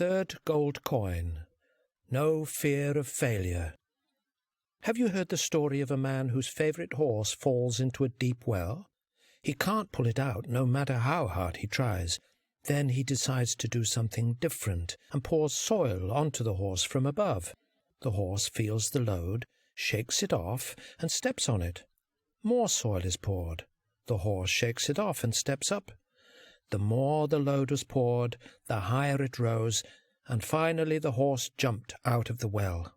third gold coin. No fear of failure. Have you heard the story of a man whose favourite horse falls into a deep well? He can't pull it out no matter how hard he tries. Then he decides to do something different and pours soil onto the horse from above. The horse feels the load, shakes it off, and steps on it. More soil is poured. The horse shakes it off and steps up. The more the load was poured, the higher it rose, and finally the horse jumped out of the well.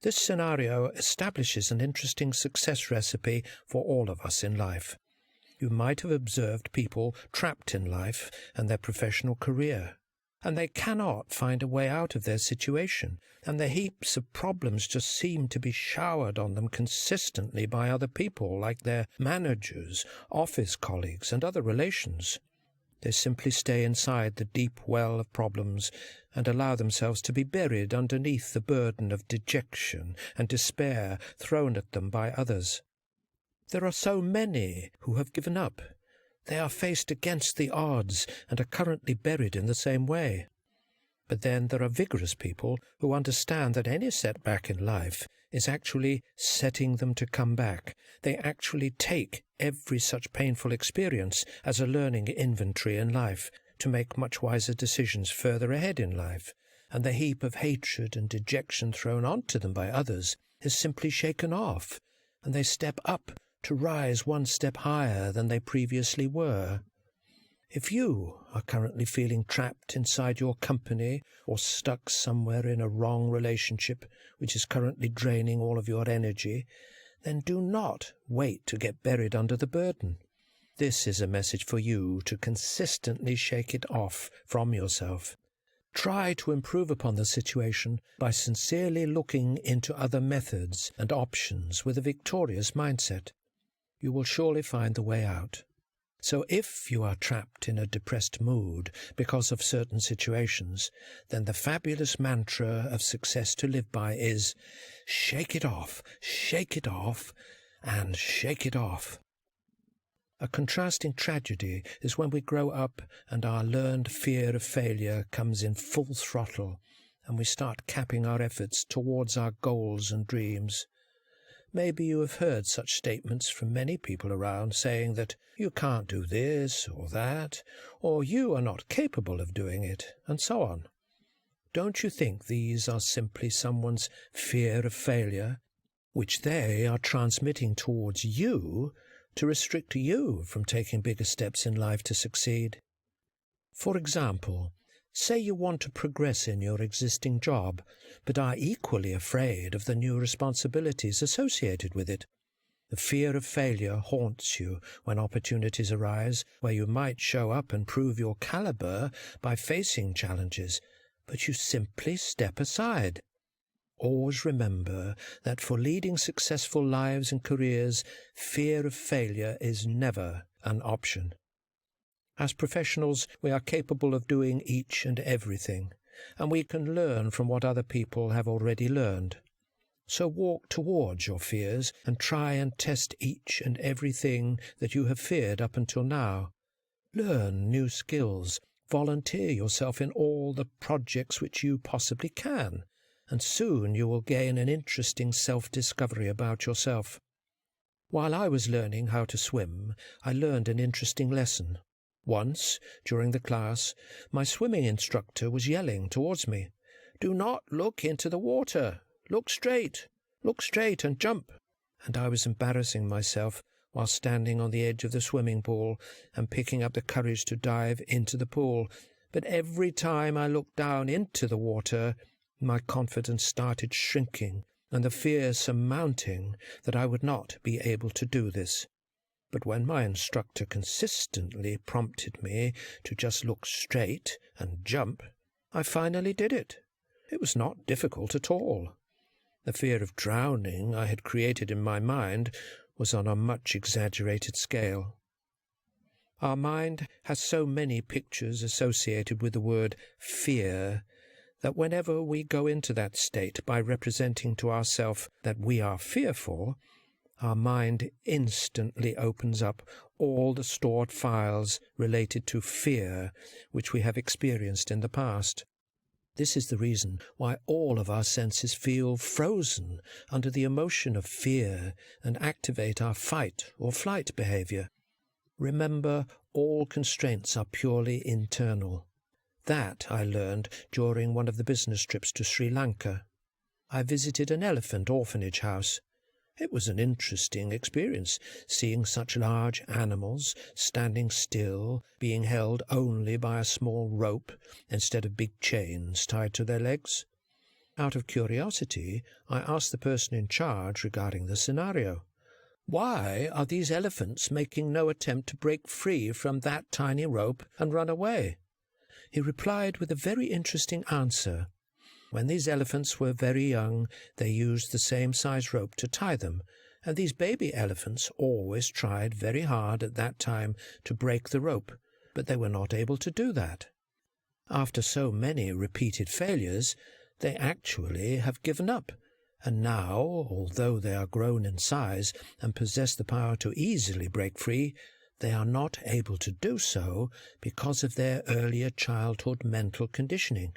This scenario establishes an interesting success recipe for all of us in life. You might have observed people trapped in life and their professional career, and they cannot find a way out of their situation, and the heaps of problems just seem to be showered on them consistently by other people, like their managers, office colleagues, and other relations. They simply stay inside the deep well of problems and allow themselves to be buried underneath the burden of dejection and despair thrown at them by others. There are so many who have given up. They are faced against the odds and are currently buried in the same way. But then there are vigorous people who understand that any setback in life is actually setting them to come back. They actually take every such painful experience as a learning inventory in life to make much wiser decisions further ahead in life, and the heap of hatred and dejection thrown onto them by others is simply shaken off, and they step up to rise one step higher than they previously were. If you are currently feeling trapped inside your company or stuck somewhere in a wrong relationship which is currently draining all of your energy, then do not wait to get buried under the burden. This is a message for you to consistently shake it off from yourself. Try to improve upon the situation by sincerely looking into other methods and options with a victorious mindset. You will surely find the way out. So if you are trapped in a depressed mood because of certain situations, then the fabulous mantra of success to live by is shake it off, and shake it off. A contrasting tragedy is when we grow up and our learned fear of failure comes in full throttle and we start capping our efforts towards our goals and dreams. Maybe you have heard such statements from many people around saying that you can't do this or that, or you are not capable of doing it, and so on. Don't you think these are simply someone's fear of failure, which they are transmitting towards you to restrict you from taking bigger steps in life to succeed? For example, say you want to progress in your existing job, but are equally afraid of the new responsibilities associated with it. The fear of failure haunts you when opportunities arise where you might show up and prove your caliber by facing challenges, but you simply step aside. Always remember that for leading successful lives and careers, fear of failure is never an option. As professionals, we are capable of doing each and everything, and we can learn from what other people have already learned. So walk towards your fears and try and test each and everything that you have feared up until now. Learn new skills, volunteer yourself in all the projects which you possibly can, and soon you will gain an interesting self-discovery about yourself. While I was learning how to swim, I learned an interesting lesson. Once, during the class, my swimming instructor was yelling towards me, "Do not look into the water. Look straight and jump." And I was embarrassing myself while standing on the edge of the swimming pool and picking up the courage to dive into the pool. But every time I looked down into the water, my confidence started shrinking and the fear surmounting that I would not be able to do this. But when my instructor consistently prompted me to just look straight and jump, I finally did it. It was not difficult at all. The fear of drowning I had created in my mind was on a much exaggerated scale. Our mind has so many pictures associated with the word fear that whenever we go into that state by representing to ourselves that we are fearful, our mind instantly opens up all the stored files related to fear which we have experienced in the past. This is the reason why all of our senses feel frozen under the emotion of fear and activate our fight or flight behavior. Remember, all constraints are purely internal. That I learned during one of the business trips to Sri Lanka. I visited an elephant orphanage house. It was an interesting experience, seeing such large animals standing still, being held only by a small rope instead of big chains tied to their legs. Out of curiosity, I asked the person in charge regarding the scenario. Why are these elephants making no attempt to break free from that tiny rope and run away? He replied with a very interesting answer. When these elephants were very young, they used the same size rope to tie them, and these baby elephants always tried very hard at that time to break the rope, but they were not able to do that. After so many repeated failures, they actually have given up, and now, although they are grown in size and possess the power to easily break free, they are not able to do so because of their earlier childhood mental conditioning.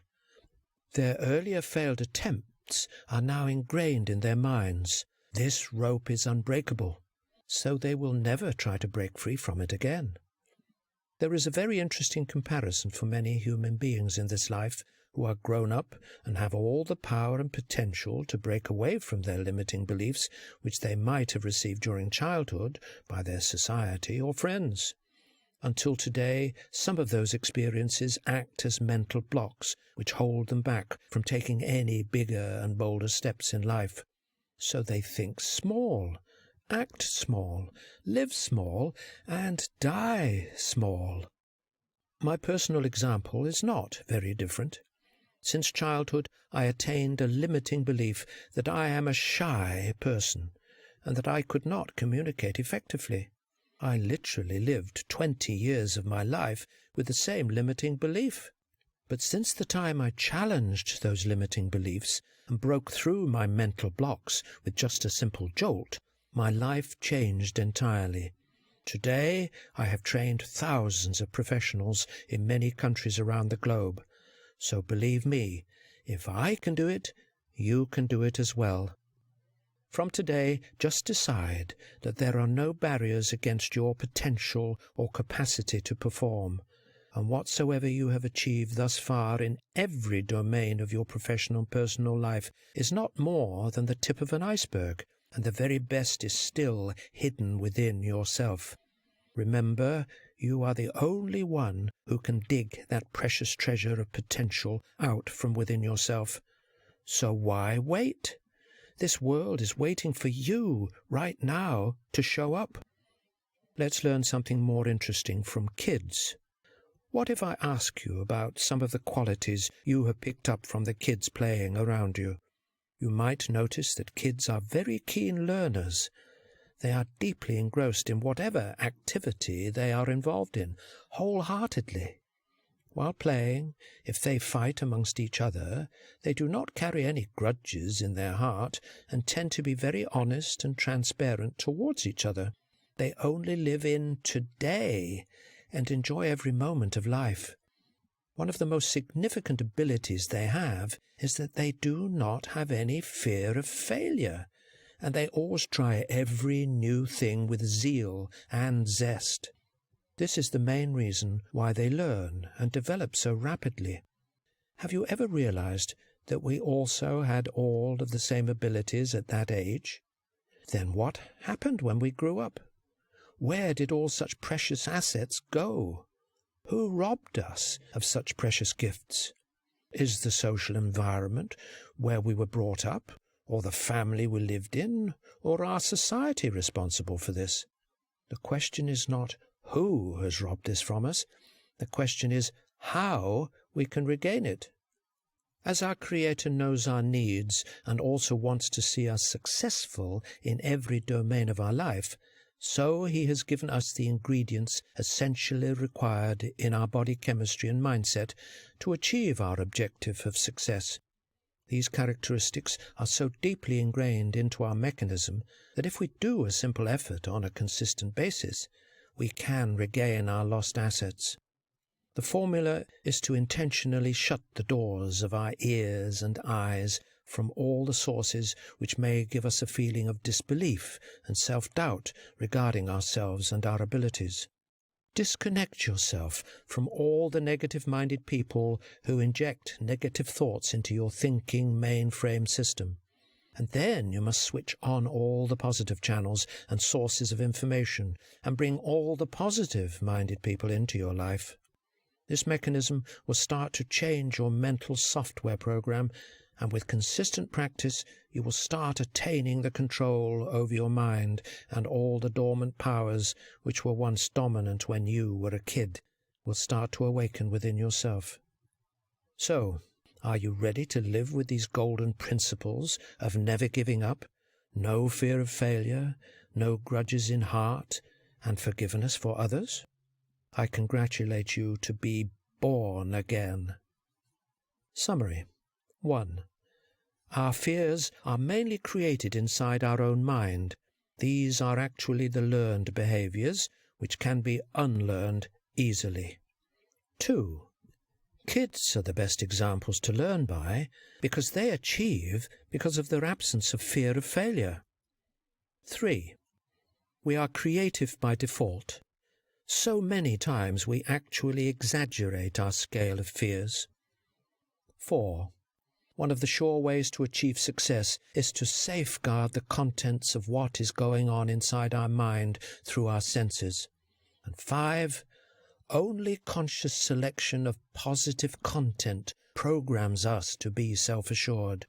Their earlier failed attempts are now ingrained in their minds. This rope is unbreakable, so they will never try to break free from it again. There is a very interesting comparison for many human beings in this life who are grown up and have all the power and potential to break away from their limiting beliefs which they might have received during childhood by their society or friends. Until today, some of those experiences act as mental blocks which hold them back from taking any bigger and bolder steps in life. So they think small, act small, live small, and die small. My personal example is not very different. Since childhood, I attained a limiting belief that I am a shy person and that I could not communicate effectively. I literally lived 20 years of my life with the same limiting belief. But since the time I challenged those limiting beliefs and broke through my mental blocks with just a simple jolt, my life changed entirely. Today, I have trained thousands of professionals in many countries around the globe. So believe me, if I can do it, you can do it as well. From today, just decide that there are no barriers against your potential or capacity to perform, and whatsoever you have achieved thus far in every domain of your professional and personal life is not more than the tip of an iceberg, and the very best is still hidden within yourself. Remember, you are the only one who can dig that precious treasure of potential out from within yourself. So why wait? This world is waiting for you right now to show up. Let's learn something more interesting from kids. What if I ask you about some of the qualities you have picked up from the kids playing around you? You might notice that kids are very keen learners. They are deeply engrossed in whatever activity they are involved in, wholeheartedly. While playing, if they fight amongst each other, they do not carry any grudges in their heart and tend to be very honest and transparent towards each other. They only live in today and enjoy every moment of life. One of the most significant abilities they have is that they do not have any fear of failure, and they always try every new thing with zeal and zest. This is the main reason why they learn and develop so rapidly. Have you ever realized that we also had all of the same abilities at that age? Then what happened when we grew up? Where did all such precious assets go? Who robbed us of such precious gifts? Is the social environment where we were brought up, or the family we lived in, or our society responsible for this? The question is not who has robbed this from us. The question is how we can regain it. As our Creator knows our needs and also wants to see us successful in every domain of our life, so He has given us the ingredients essentially required in our body chemistry and mindset to achieve our objective of success. These characteristics are so deeply ingrained into our mechanism that if we do a simple effort on a consistent basis, we can regain our lost assets. The formula is to intentionally shut the doors of our ears and eyes from all the sources which may give us a feeling of disbelief and self-doubt regarding ourselves and our abilities. Disconnect yourself from all the negative-minded people who inject negative thoughts into your thinking mainframe system. And then you must switch on all the positive channels and sources of information and bring all the positive-minded people into your life. This mechanism will start to change your mental software program, and with consistent practice you will start attaining the control over your mind, and all the dormant powers which were once dominant when you were a kid will start to awaken within yourself. So, are you ready to live with these golden principles of never giving up, no fear of failure, no grudges in heart, and forgiveness for others? I congratulate you to be born again. Summary. 1. Our fears are mainly created inside our own mind. These are actually the learned behaviors, which can be unlearned easily. 2. Kids are the best examples to learn by, because they achieve because of their absence of fear of failure. 3. We are creative by default. So many times we actually exaggerate our scale of fears. 4. One of the sure ways to achieve success is to safeguard the contents of what is going on inside our mind through our senses. And 5. Only conscious selection of positive content programs us to be self-assured.